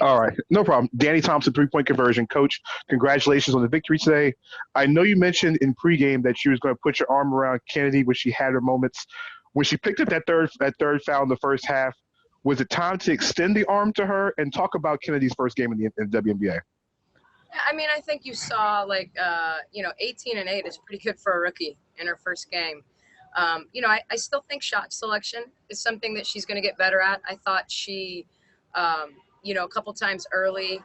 All right, no problem. Danny Thompson, 3-point conversion. Coach, congratulations on the victory today. I know you mentioned in pregame that she was going to put your arm around Chennedy when she had her moments. When she picked up that third foul in the first half, was it time to extend the arm to her and talk about Kennedy's first game in the WNBA? I mean, I think you saw 18-8 is pretty good for a rookie in her first game. I still think shot selection is something that she's going to get better at. I thought she, a couple times early,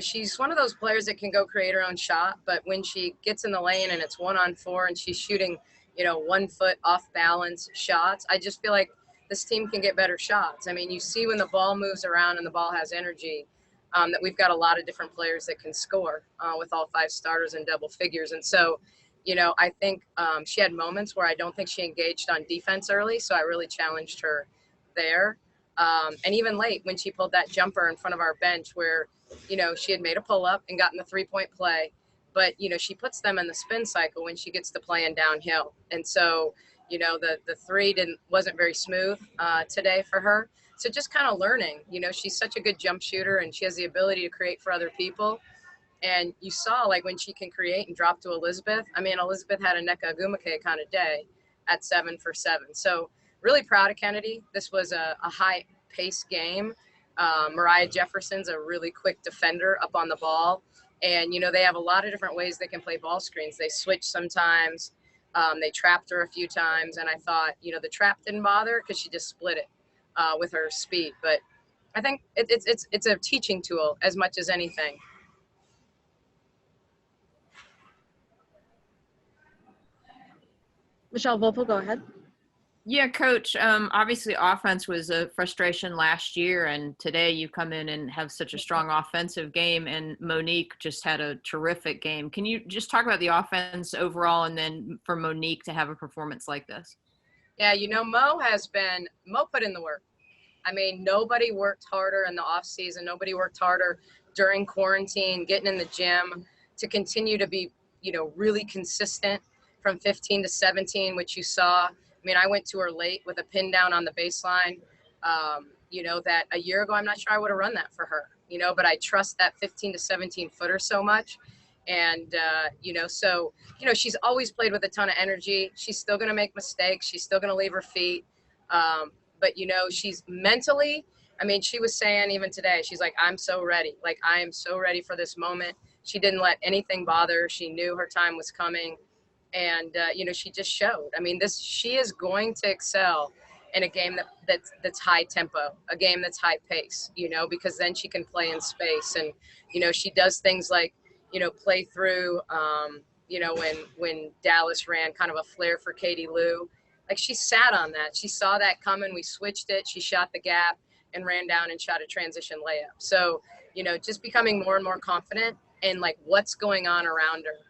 she's one of those players that can go create her own shot, but when she gets in the lane and it's 1-on-4 and she's shooting, 1 foot off balance shots, I just feel like this team can get better shots. I mean, you see when the ball moves around and the ball has energy, that we've got a lot of different players that can score with all 5 starters in double figures. And so, I think she had moments where I don't think she engaged on defense early, so I really challenged her there. And even late when she pulled that jumper in front of our bench where, she had made a pull-up and gotten the 3-point play, but, she puts them in the spin cycle when she gets to playing downhill. And so, the 3 wasn't very smooth today for her. So just kind of learning, she's such a good jump shooter and she has the ability to create for other people. And you saw when she can create and drop to Elizabeth. I mean, Elizabeth had a Nneka Agumake kind of day at 7 for 7. So really proud of Chennedy. This was a high pace game. Mariah Jefferson's a really quick defender up on the ball. And, they have a lot of different ways they can play ball screens. They switch sometimes. They trapped her a few times. And I thought, the trap didn't bother because she just split it with her speed. But I think it's a teaching tool as much as anything. Michelle Volpe, go ahead. Yeah, Coach, obviously offense was a frustration last year, and today you come in and have such a strong offensive game, and Monique just had a terrific game. Can you just talk about the offense overall and then for Monique to have a performance like this? Yeah, Mo put in the work. I mean, nobody worked harder in the off season. Nobody worked harder during quarantine, getting in the gym to continue to be, really consistent from 15 to 17, which you saw. I mean, I went to her late with a pin down on the baseline, that a year ago, I'm not sure I would have run that for her, but I trust that 15 to 17 footer so much. And, she's always played with a ton of energy. She's still going to make mistakes. She's still going to leave her feet. But, she's mentally, I mean, she was saying even today, she's like, I'm so ready. Like, I am so ready for this moment. She didn't let anything bother her. She knew her time was coming. And, she just showed. I mean, she is going to excel in a game that's high tempo, a game that's high pace, because then she can play in space. And, she does things like, play through, when Dallas ran kind of a flare for Katie Lou. Like, she sat on that. She saw that coming. We switched it. She shot the gap and ran down and shot a transition layup. So, just becoming more and more confident in what's going on around her.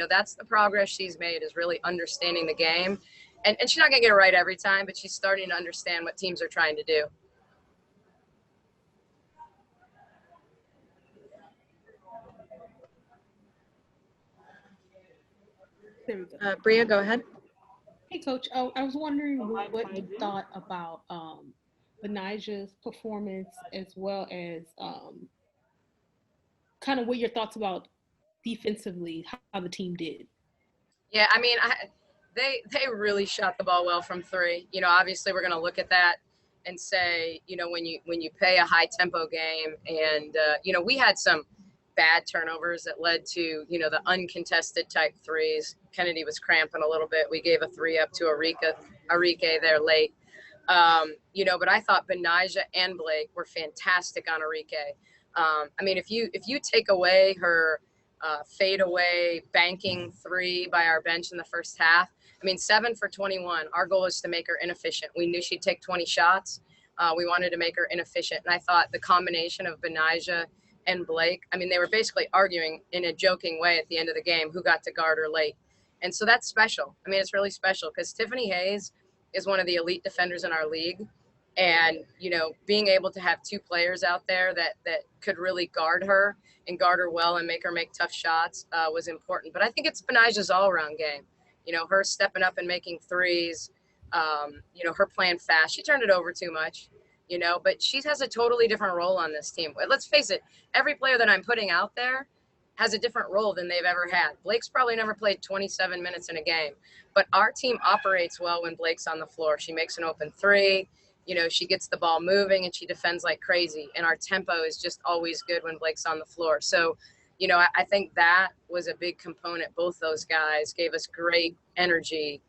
That's the progress she's made, is really understanding the game. And she's not going to get it right every time, but she's starting to understand what teams are trying to do. There we go. Bria, go ahead. Hey, Coach. I was wondering what you thought about Betnijah's performance, as well as kind of what your thoughts about defensively, how the team did. Yeah, I mean, they really shot the ball well from 3. Obviously we're going to look at that and say, when you play a high tempo game, and we had some bad turnovers that led to, the uncontested type 3s. Chennedy was cramping a little bit. We gave a 3 up to Arike there late. But I thought Betnijah and Blake were fantastic on Arike. I mean, if you take away her fade away banking 3 by our bench in the first half, I mean, 7 for 21. Our goal is to make her inefficient. We knew she'd take 20 shots. We wanted to make her inefficient. And I thought the combination of Betnijah and Blake, I mean, they were basically arguing in a joking way at the end of the game who got to guard her late. And so that's special. I mean, it's really special because Tiffany Hayes is one of the elite defenders in our league. And, being able to have 2 players out there that could really guard her and guard her well and make her make tough shots was important. But I think it's Betnijah's all-around game. Her stepping up and making 3s, her playing fast. She turned it over too much. you know, but she has a totally different role on this team. Let's face it, every player that I'm putting out there has a different role than they've ever had. Blake's probably never played 27 minutes in a game, but our team operates well when Blake's on the floor. She makes an open three, you know, she gets the ball moving and she defends like crazy. And our tempo is just always good when Blake's on the floor. So, you know, I think that was a big component. Both those guys gave us great energy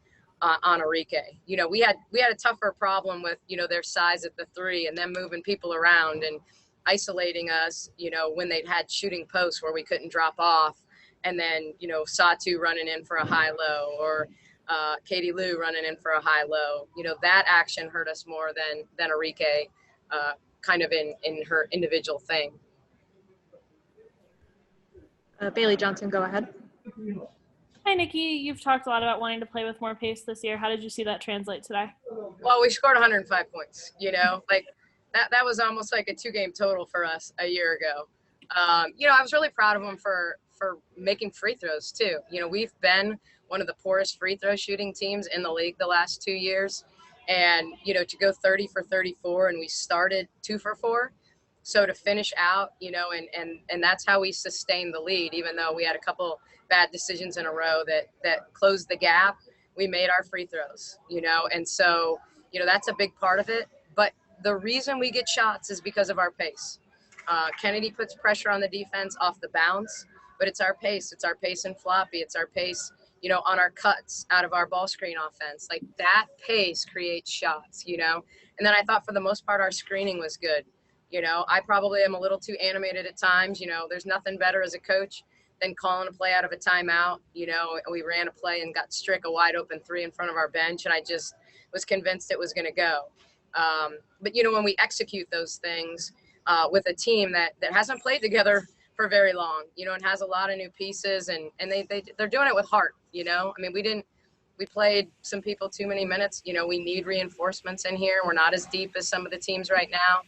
on Enrique. You know, we had a tougher problem with, you know, their size at the three and them moving people around and isolating us, you know, when they'd had shooting posts where we couldn't drop off. And then, you know, Satu running in for a high-low or Katie Lou running in for a high-low. You know, that action hurt us more than Enrique kind of in her individual thing. Bailey Johnson, go ahead. Hi, Nicki. You've talked a lot about wanting to play with more pace this year. How did you see that translate today? Well, we scored 105 points, you know, like that was almost like a 2-game total for us a year ago. You know, I was really proud of them for making free throws too. You know, we've been one of the poorest free throw shooting teams in the league the last 2 years. And, you know, to go 30 for 34 and we started 2 for 4. So to finish out, you know, and that's how we sustained the lead, even though we had a couple bad decisions in a row that closed the gap. We made our free throws, you know, and so, you know, that's a big part of it. But the reason we get shots is because of our pace. Chennedy puts pressure on the defense off the bounce, but it's our pace. It's our pace in floppy. It's our pace, you know, on our cuts out of our ball screen offense. Like that pace creates shots, you know. And then I thought for the most part our screening was good. You know, I probably am a little too animated at times. You know, there's nothing better as a coach than calling a play out of a timeout. You know, we ran a play and got Strick a wide open three in front of our bench, and I just was convinced it was going to go. But, you know, when we execute those things with a team that hasn't played together for very long, you know, and has a lot of new pieces, and they're doing it with heart, you know. I mean, we played some people too many minutes. You know, we need reinforcements in here. We're not as deep as some of the teams right now.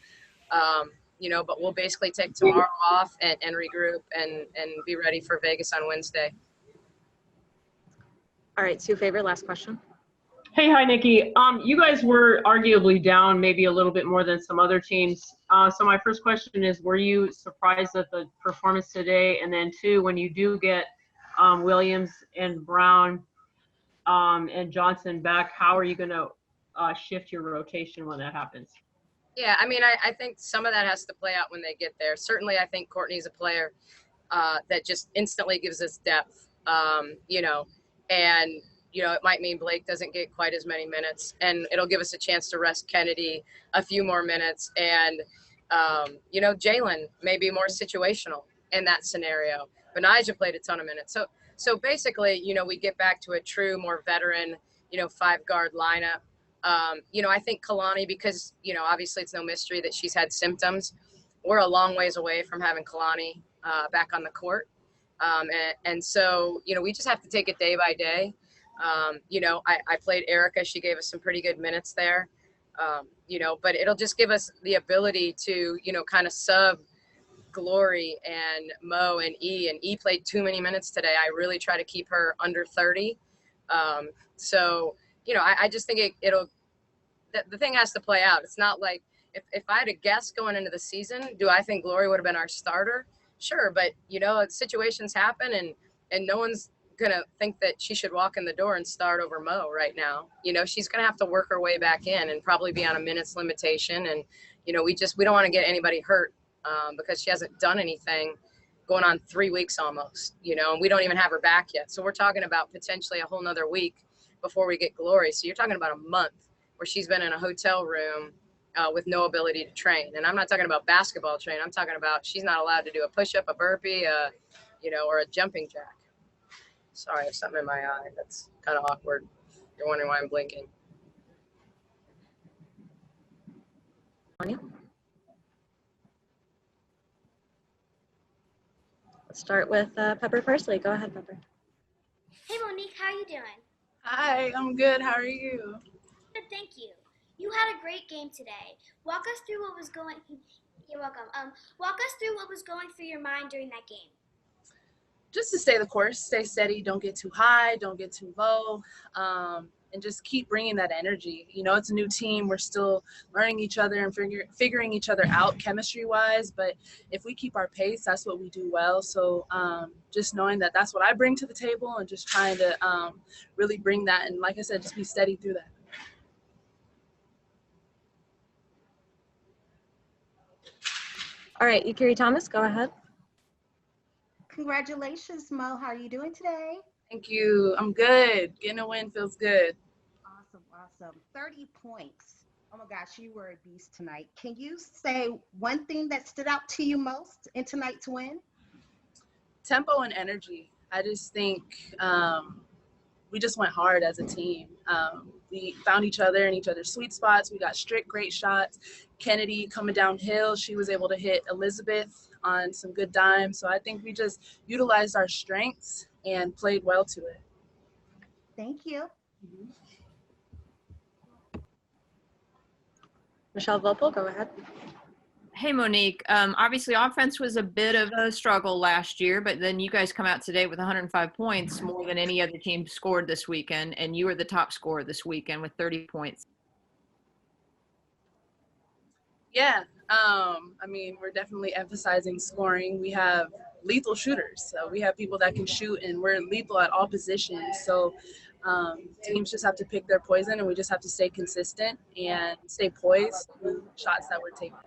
You know, but we'll basically take tomorrow off and regroup and be ready for Vegas on Wednesday. All right, Sue Favor, last question. Hey, hi, Nicki. You guys were arguably down maybe a little bit more than some other teams. So my first question is, were you surprised at the performance today? And then two, when you do get Williams and Brown and Johnson back, how are you going to shift your rotation when that happens? Yeah, I mean, I think some of that has to play out when they get there. Certainly, I think Courtney's a player that just instantly gives us depth, you know, and, you know, it might mean Blake doesn't get quite as many minutes, and it'll give us a chance to rest Chennedy a few more minutes. And, you know, Jalen may be more situational in that scenario. Betnijah played a ton of minutes. So basically, you know, we get back to a true, more veteran, you know, 5-guard lineup. You know, I think Kalani, because, you know, obviously it's no mystery that she's had symptoms. We're a long ways away from having Kalani back on the court. And so, you know, we just have to take it day by day. You know, I played Erica. She gave us some pretty good minutes there. You know, but it'll just give us the ability to, you know, kind of sub Glory and Mo and E played too many minutes today. I really try to keep her under 30. So, you know, I just think the thing has to play out. It's not like if I had a guess going into the season, do I think Glory would have been our starter? Sure. But, you know, situations happen and no one's going to think that she should walk in the door and start over Mo right now. You know, she's going to have to work her way back in and probably be on a minutes limitation. And, you know, we don't want to get anybody hurt because she hasn't done anything going on 3 weeks almost, you know, and we don't even have her back yet. So we're talking about potentially a whole nother week before we get Glory. So you're talking about a month where she's been in a hotel room with no ability to train. And I'm not talking about basketball train. I'm talking about she's not allowed to do a push-up, a burpee, you know, or a jumping jack. Sorry, I have something in my eye. That's kind of awkward. You're wondering why I'm blinking. Let's start with Pepper Parsley. Go ahead, Pepper. Hey, Monique, how are you doing? Hi, I'm good. How are you? Good, thank you. You had a great game today. Walk us through what was going. You're welcome. Walk us through what was going through your mind during that game. Just to stay the course, stay steady. Don't get too high. Don't get too low. and just keep bringing that energy. You know, it's a new team. We're still learning each other and figuring each other out chemistry-wise. But if we keep our pace, that's what we do well. So just knowing that that's what I bring to the table and just trying to really bring that. And like I said, just be steady through that. All right, Yukiri Thomas, go ahead. Congratulations, Mo. How are you doing today? Thank you. I'm good. Getting a win feels good. Awesome, awesome. 30 points. Oh my gosh, you were a beast tonight. Can you say one thing that stood out to you most in tonight's win? Tempo and energy. I just think we just went hard as a team. We found each other in each other's sweet spots. We got strict, great shots. Chennedy coming downhill, she was able to hit Elizabeth on some good dimes. So I think we just utilized our strengths and played well to it. Thank you. Michelle Vopel, go ahead. Hey, Monique. Obviously, offense was a bit of a struggle last year, but then you guys come out today with 105 points, more than any other team scored this weekend, and you were the top scorer this weekend with 30 points. Yeah, I mean, we're definitely emphasizing scoring. We have lethal shooters. So we have people that can shoot, and we're lethal at all positions. So teams just have to pick their poison, and we just have to stay consistent and stay poised with shots that we're taking.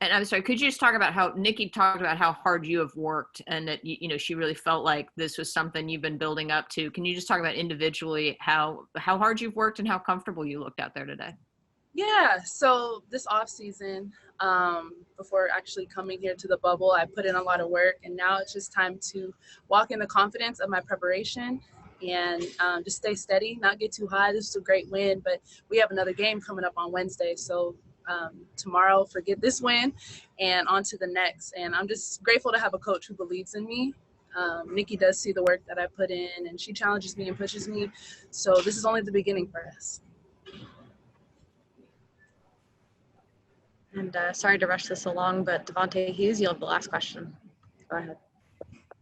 And I'm sorry, could you just talk about how Nicki talked about how hard you have worked and that, you know, she really felt like this was something you've been building up to. Can you just talk about individually how hard you've worked and how comfortable you looked out there today? Yeah, so this off season, before actually coming here to the bubble, I put in a lot of work, and now it's just time to walk in the confidence of my preparation and just stay steady, not get too high. This is a great win, but we have another game coming up on Wednesday. So tomorrow, forget this win and on to the next. And I'm just grateful to have a coach who believes in me. Nicki does see the work that I put in, and she challenges me and pushes me. So this is only the beginning for us. And sorry to rush this along, but Devontae Hughes, you'll have the last question. Go ahead.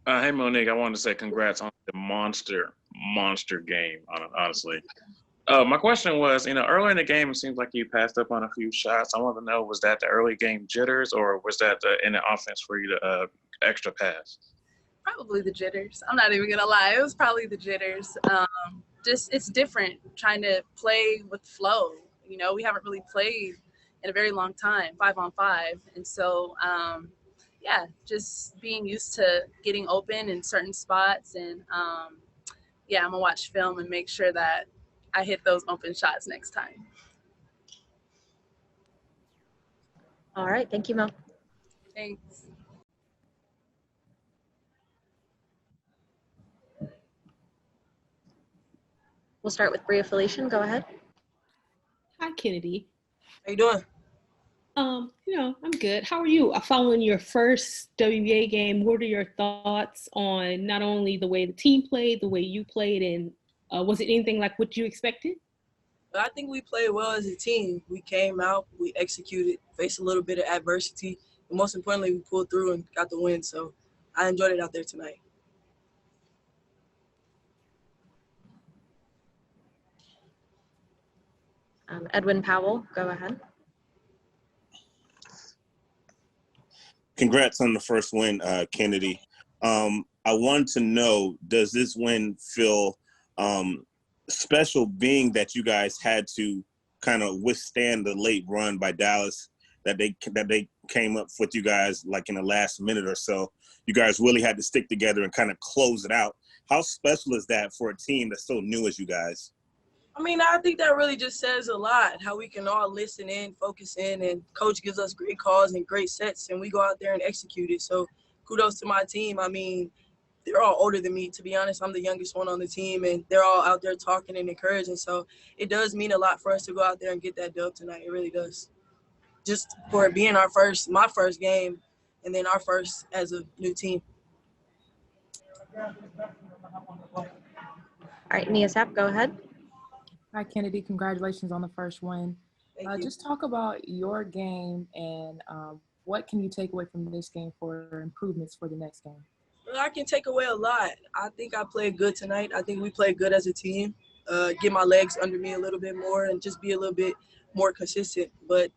Hey, Monique, I wanted to say congrats on the monster game, honestly. My question was, earlier in the game, it seems like you passed up on a few shots. I want to know, was that the early game jitters, or was that in the offense for you to extra pass? Probably the jitters. I'm not even going to lie. It was probably the jitters. Just it's different trying to play with flow. We haven't really played in a very long time, 5-on-5. And so, yeah, just being used to getting open in certain spots. And, yeah, I'm going to watch film and make sure that I hit those open shots next time. All right. Thank you, Mo. Thanks. We'll start with Bria Felician. Go ahead. Hi, Chennedy. How you doing? I'm good. How are you? Following your first WBA game, what are your thoughts on not only the way the team played, the way you played, and was it anything like what you expected? I think we played well as a team. We came out, we executed, faced a little bit of adversity, but most importantly, we pulled through and got the win. So I enjoyed it out there tonight. Edwin Powell, go ahead. Congrats on the first win, Chennedy. I want to know, does this win feel special, being that you guys had to kind of withstand the late run by Dallas, that they came up with you guys like in the last minute or so? You guys really had to stick together and kind of close it out. How special is that for a team that's so new as you guys? I mean, I think that really just says a lot, how we can all listen in, focus in, and coach gives us great calls and great sets, and we go out there and execute it. So kudos to my team. I mean, they're all older than me. To be honest, I'm the youngest one on the team, and they're all out there talking and encouraging. So it does mean a lot for us to go out there and get that dub tonight. It really does. Just for it being my first game, and then our first as a new team. All right, Nia Sapp, go ahead. Hi, Chennedy. Congratulations on the first win. Just talk about your game and what can you take away from this game for improvements for the next game? Well, I can take away a lot. I think I played good tonight. I think we played good as a team. get my legs under me a little bit more and just be a little bit more consistent. But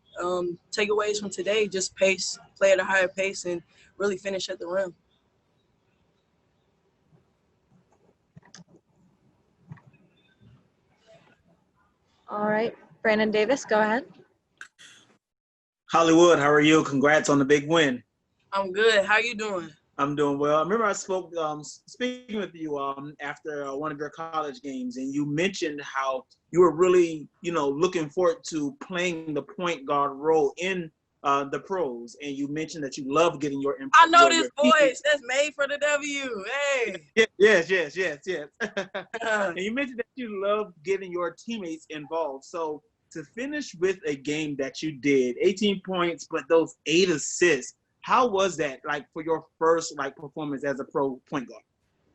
takeaways from today, just pace, play at a higher pace, and really finish at the rim. All right, Brandon Davis, go ahead. Hollywood, how are you? Congrats on the big win. I'm good. How you doing? I'm doing well. I remember I spoke speaking with you after one of your college games, and you mentioned how you were really, looking forward to playing the point guard role in the pros, and you mentioned that you love getting your input. I know this voice. That's made for the W. Hey. Yes. And you mentioned that you love getting your teammates involved. So to finish with a game that you did, 18 points, but those 8 assists, how was that for your first performance as a pro point guard?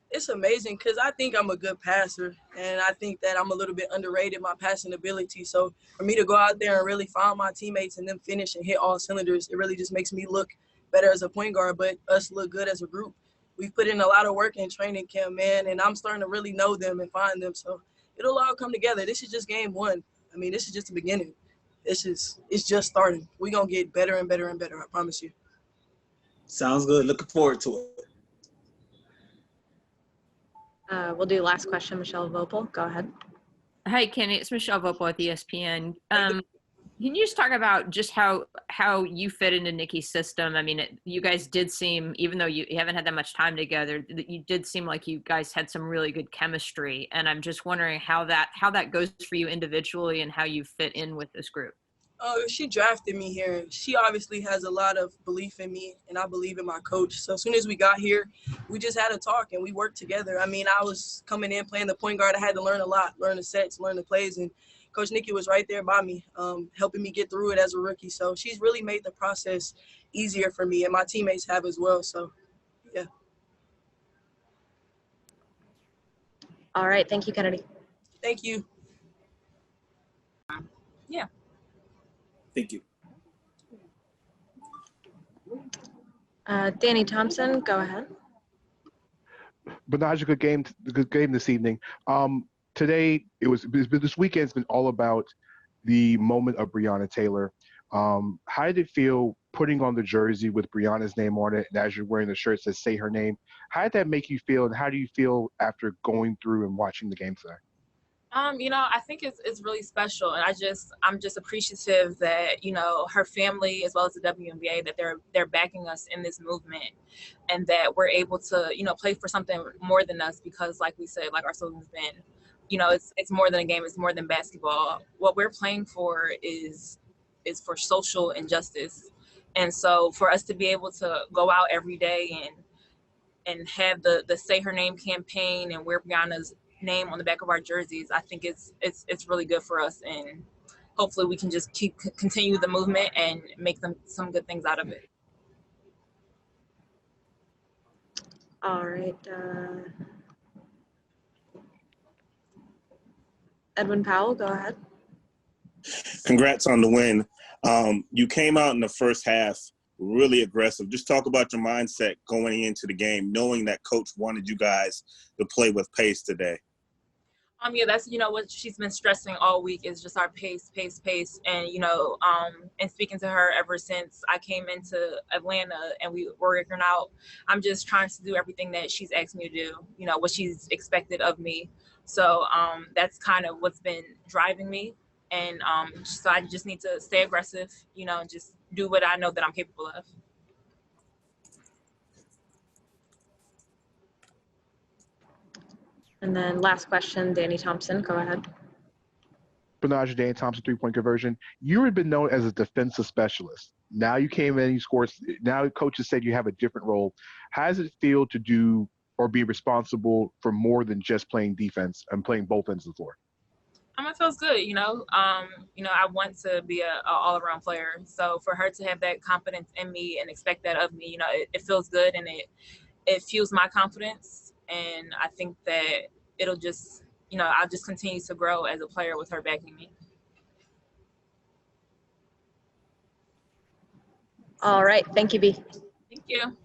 It's amazing because I think I'm a good passer, and I think that I'm a little bit underrated, my passing ability. So for me to go out there and really find my teammates and them finish and hit all cylinders, it really just makes me look better as a point guard, but us look good as a group. We've put in a lot of work in training camp, man, and I'm starting to really know them and find them. So it'll all come together. This is just game one. I mean, this is just the beginning. It's just starting. We're going to get better and better and better, I promise you. Sounds good. Looking forward to it. We'll do last question, Michelle Vopel. Go ahead. Hi, Kenny. It's Michelle Vopel with ESPN. Can you just talk about just how you fit into Nicki's system? I mean, you guys did seem, even though you haven't had that much time together, you did seem like you guys had some really good chemistry. And I'm just wondering how that goes for you individually and how you fit in with this group. She drafted me here. She obviously has a lot of belief in me, and I believe in my coach. So as soon as we got here, we just had a talk, and we worked together. I mean, I was coming in playing the point guard. I had to learn a lot, learn the sets, learn the plays, and Coach Nicki was right there by me, helping me get through it as a rookie. So she's really made the process easier for me, and my teammates have as well. So, yeah. All right. Thank you, Kennedy. Thank you. Yeah. Thank you. Danny Thompson, go ahead. Betnijah, good game this evening. Today, this weekend's been all about the moment of Breonna Taylor. How did it feel putting on the jersey with Breonna's name on it, and as you're wearing the shirt that say her name? How did that make you feel, and how do you feel after going through and watching the game today? I think it's really special, and I'm just appreciative that her family as well as the WNBA that they're backing us in this movement, and that we're able to play for something more than us, because like we said, like our slogan's been, it's more than a game, it's more than basketball. What we're playing for is for social injustice, and so for us to be able to go out every day and have the Say Her Name campaign and wear Breonna's name on the back of our jerseys, I think it's really good for us, and hopefully we can just continue the movement and make some good things out of it. All right. Edwin Powell, go ahead. Congrats on the win. You came out in the first half really aggressive. Just talk about your mindset going into the game, knowing that coach wanted you guys to play with pace today. Yeah, that's what she's been stressing all week is just our pace, and and speaking to her ever since I came into Atlanta and we were working out, I'm just trying to do everything that she's asked me to do, what she's expected of me. So that's kind of what's been driving me, and so I just need to stay aggressive, and just do what I know that I'm capable of. And then last question, Danny Thompson, go ahead. Betnijah, Danny Thompson, three-point conversion. You had been known as a defensive specialist. Now you came in, you scored. Now coaches said you have a different role. How does it feel to do or be responsible for more than just playing defense and playing both ends of the floor? It feels good, I want to be a all-around player. So for her to have that confidence in me and expect that of me, it feels good, and it fuels my confidence. And I think that it'll just, I'll just continue to grow as a player with her backing me. All right. Thank you, B. Thank you.